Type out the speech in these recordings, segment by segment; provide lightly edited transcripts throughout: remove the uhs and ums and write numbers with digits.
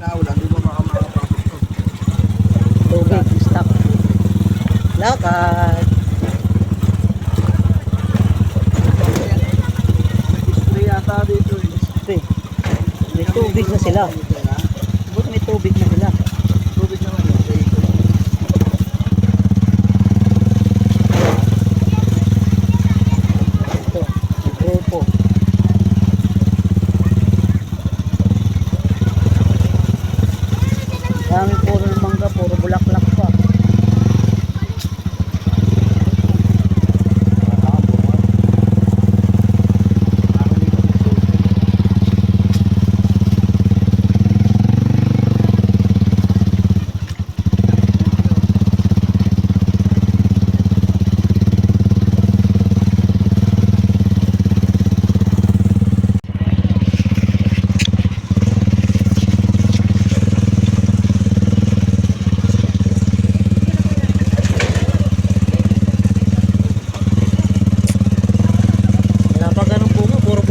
Naulan, di ba makapagpapos to? Tubig, stop. Lakad. Nag-spray yata dito eh. Tubig. May tubig na sila. Buti may tubig na sila. Tubig naman yun. Ito, may grupo. Dami puro ng mangga, puro bulaklak pa.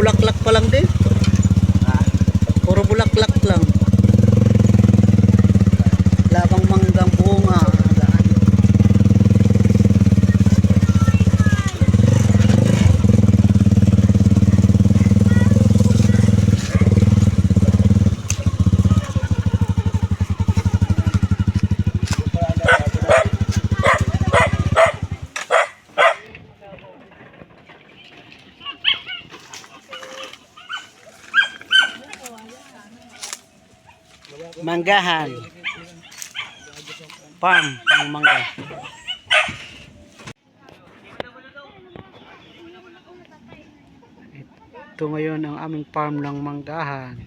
Bulaklak pa lang din. Puro bulaklak lang. Labang manggang bunga. Manggahan. Farm ng mangga. Ito ngayon ang aming farm ng manggahan.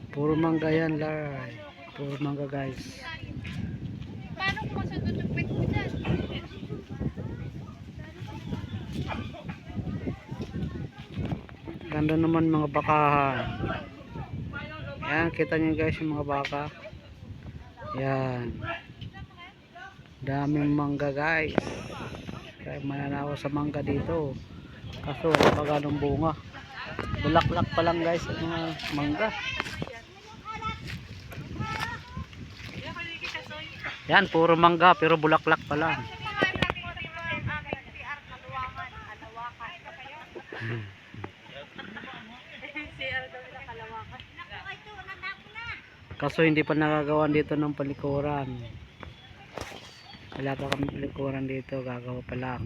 Puro mangga yan, lay. Puro mangga, guys. Paano kung masatutupit mo dyan? Ganda naman mga bakahan. Yan, kita nyo guys yung mga baka. Yan. Daming mangga guys. Kaya mananawa sa mangga dito. Kaso wala pa ganong bunga. Bulaklak pa lang guys ang mga mangga. Yan, puro mangga pero bulaklak pa lang. Kaso hindi pa nagagawa dito ng palikuran. Wala pa kami palikuran dito, gagawa pa lang.